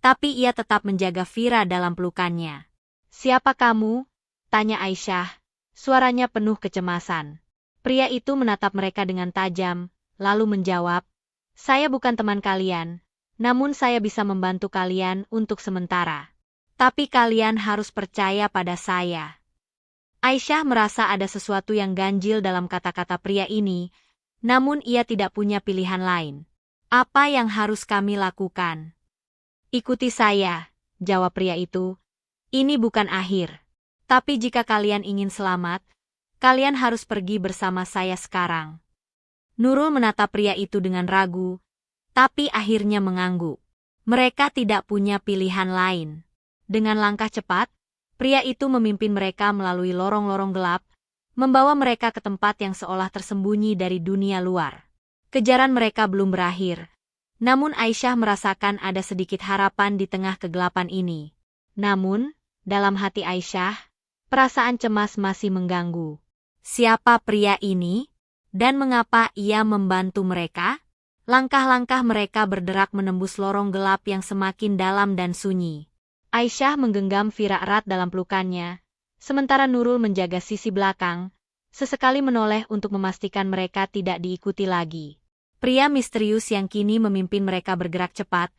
S1: tapi ia tetap menjaga Fira dalam pelukannya. "Siapa kamu?" tanya Aisyah, suaranya penuh kecemasan. Pria itu menatap mereka dengan tajam, lalu menjawab, "Saya bukan teman kalian, namun saya bisa membantu kalian untuk sementara. Tapi kalian harus percaya pada saya. Aisyah merasa ada sesuatu yang ganjil dalam kata-kata pria ini, namun ia tidak punya pilihan lain. Apa yang harus kami lakukan? Ikuti saya, jawab pria itu. Ini bukan akhir. Tapi jika kalian ingin selamat, kalian harus pergi bersama saya sekarang. Nurul menatap pria itu dengan ragu, tapi akhirnya mengangguk. Mereka tidak punya pilihan lain. Dengan langkah cepat, pria itu memimpin mereka melalui lorong-lorong gelap, membawa mereka ke tempat yang seolah tersembunyi dari dunia luar. Kejaran mereka belum berakhir, namun Aisyah merasakan ada sedikit harapan di tengah kegelapan ini. Namun, dalam hati Aisyah, perasaan cemas masih mengganggu. Siapa pria ini? Dan mengapa ia membantu mereka? Langkah-langkah mereka berderak menembus lorong gelap yang semakin dalam dan sunyi. Aisyah menggenggam Fira erat dalam pelukannya, sementara Nurul menjaga sisi belakang, sesekali menoleh untuk memastikan mereka tidak diikuti lagi. Pria misterius yang kini memimpin mereka bergerak cepat,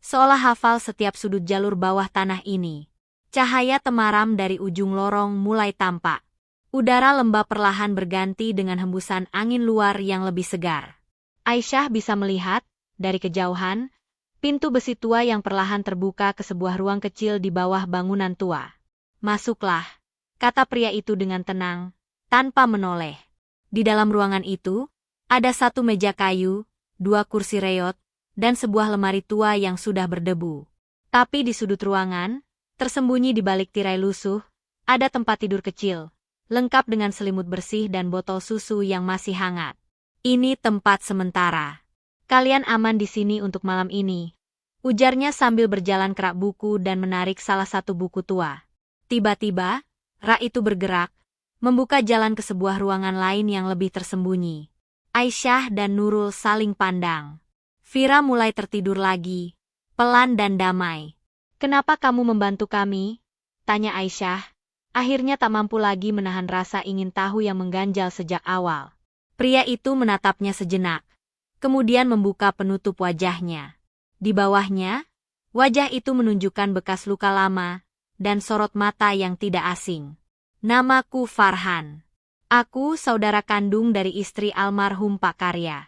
S1: seolah hafal setiap sudut jalur bawah tanah ini. Cahaya temaram dari ujung lorong mulai tampak. Udara lembab perlahan berganti dengan hembusan angin luar yang lebih segar. Aisyah bisa melihat, dari kejauhan, pintu besi tua yang perlahan terbuka ke sebuah ruang kecil di bawah bangunan tua. Masuklah, kata pria itu dengan tenang, tanpa menoleh. Di dalam ruangan itu, ada satu meja kayu, 2 kursi reot, dan sebuah lemari tua yang sudah berdebu. Tapi di sudut ruangan, tersembunyi di balik tirai lusuh, ada tempat tidur kecil, lengkap dengan selimut bersih dan botol susu yang masih hangat. Ini tempat sementara. Kalian aman di sini untuk malam ini, ujarnya sambil berjalan ke rak buku dan menarik salah satu buku tua. Tiba-tiba, rak itu bergerak, membuka jalan ke sebuah ruangan lain yang lebih tersembunyi. Aisyah dan Nurul saling pandang. Fira mulai tertidur lagi, pelan dan damai. Kenapa kamu membantu kami? Tanya Aisyah. Akhirnya tak mampu lagi menahan rasa ingin tahu yang mengganjal sejak awal. Pria itu menatapnya sejenak, kemudian membuka penutup wajahnya. Di bawahnya, wajah itu menunjukkan bekas luka lama dan sorot mata yang tidak asing. Namaku Farhan. Aku saudara kandung dari istri almarhum Pak Karya.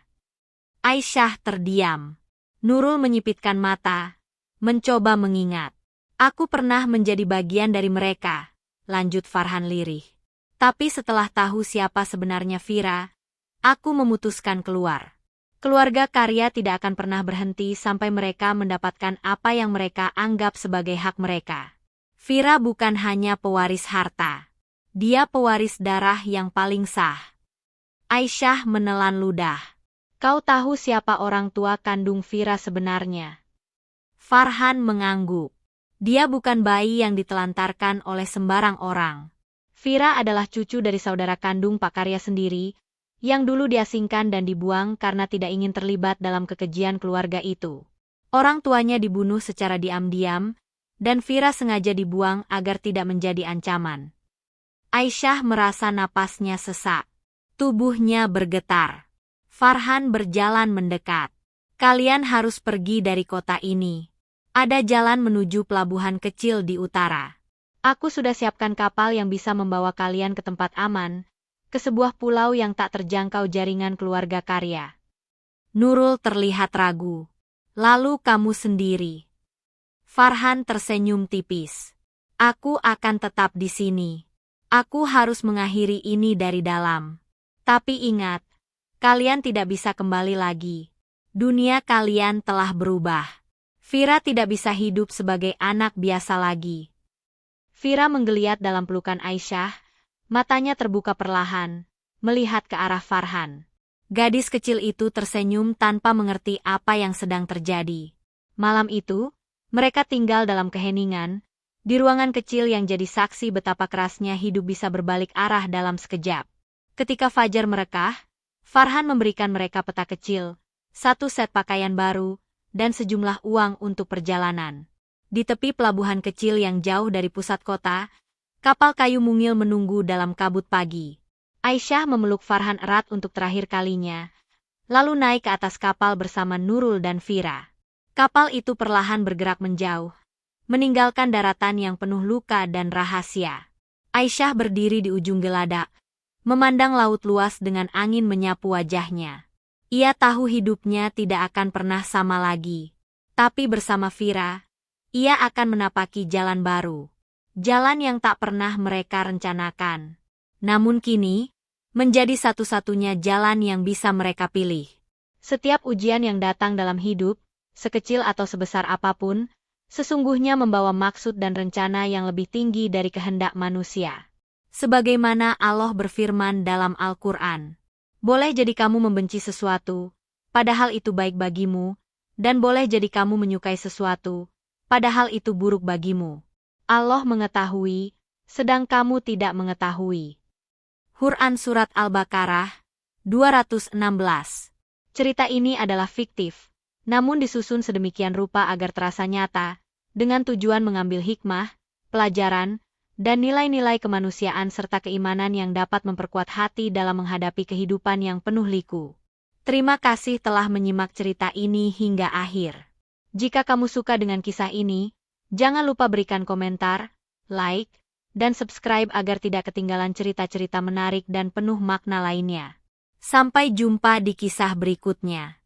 S1: Aisyah terdiam. Nurul menyipitkan mata, mencoba mengingat. Aku pernah menjadi bagian dari mereka, lanjut Farhan lirih. Tapi setelah tahu siapa sebenarnya Fira, aku memutuskan keluar. Keluarga Karya tidak akan pernah berhenti sampai mereka mendapatkan apa yang mereka anggap sebagai hak mereka. Fira bukan hanya pewaris harta. Dia pewaris darah yang paling sah. Aisyah menelan ludah. Kau tahu siapa orang tua kandung Fira sebenarnya? Farhan mengangguk. Dia bukan bayi yang ditelantarkan oleh sembarang orang. Fira adalah cucu dari saudara kandung Pak Karya sendiri, yang dulu diasingkan dan dibuang karena tidak ingin terlibat dalam kekejian keluarga itu. Orang tuanya dibunuh secara diam-diam, dan Fira sengaja dibuang agar tidak menjadi ancaman. Aisyah merasa napasnya sesak. Tubuhnya bergetar. Farhan berjalan mendekat. Kalian harus pergi dari kota ini. Ada jalan menuju pelabuhan kecil di utara. Aku sudah siapkan kapal yang bisa membawa kalian ke tempat aman, ke sebuah pulau yang tak terjangkau jaringan keluarga Karya. Nurul terlihat ragu. Lalu kamu sendiri? Farhan tersenyum tipis. Aku akan tetap di sini. Aku harus mengakhiri ini dari dalam. Tapi ingat, kalian tidak bisa kembali lagi. Dunia kalian telah berubah. Fira tidak bisa hidup sebagai anak biasa lagi. Fira menggeliat dalam pelukan Aisyah, matanya terbuka perlahan, melihat ke arah Farhan. Gadis kecil itu tersenyum tanpa mengerti apa yang sedang terjadi. Malam itu, mereka tinggal dalam keheningan, di ruangan kecil yang jadi saksi betapa kerasnya hidup bisa berbalik arah dalam sekejap. Ketika fajar merekah, Farhan memberikan mereka peta kecil, 1 set pakaian baru, dan sejumlah uang untuk perjalanan. Di tepi pelabuhan kecil yang jauh dari pusat kota, kapal kayu mungil menunggu dalam kabut pagi. Aisyah memeluk Farhan erat untuk terakhir kalinya, lalu naik ke atas kapal bersama Nurul dan Fira. Kapal itu perlahan bergerak menjauh, meninggalkan daratan yang penuh luka dan rahasia. Aisyah berdiri di ujung geladak, memandang laut luas dengan angin menyapu wajahnya. Ia tahu hidupnya tidak akan pernah sama lagi. Tapi bersama Fira, ia akan menapaki jalan baru. Jalan yang tak pernah mereka rencanakan. Namun kini, menjadi satu-satunya jalan yang bisa mereka pilih. Setiap ujian yang datang dalam hidup, sekecil atau sebesar apapun, sesungguhnya membawa maksud dan rencana yang lebih tinggi dari kehendak manusia. Sebagaimana Allah berfirman dalam Al-Quran, boleh jadi kamu membenci sesuatu, padahal itu baik bagimu, dan boleh jadi kamu menyukai sesuatu, padahal itu buruk bagimu. Allah mengetahui, sedang kamu tidak mengetahui. Quran Surat Al-Baqarah 216. Cerita ini adalah fiktif, namun disusun sedemikian rupa agar terasa nyata, dengan tujuan mengambil hikmah, pelajaran, dan nilai-nilai kemanusiaan serta keimanan yang dapat memperkuat hati dalam menghadapi kehidupan yang penuh liku. Terima kasih telah menyimak cerita ini hingga akhir. Jika kamu suka dengan kisah ini, jangan lupa berikan komentar, like, dan subscribe agar tidak ketinggalan cerita-cerita menarik dan penuh makna lainnya. Sampai jumpa di kisah berikutnya.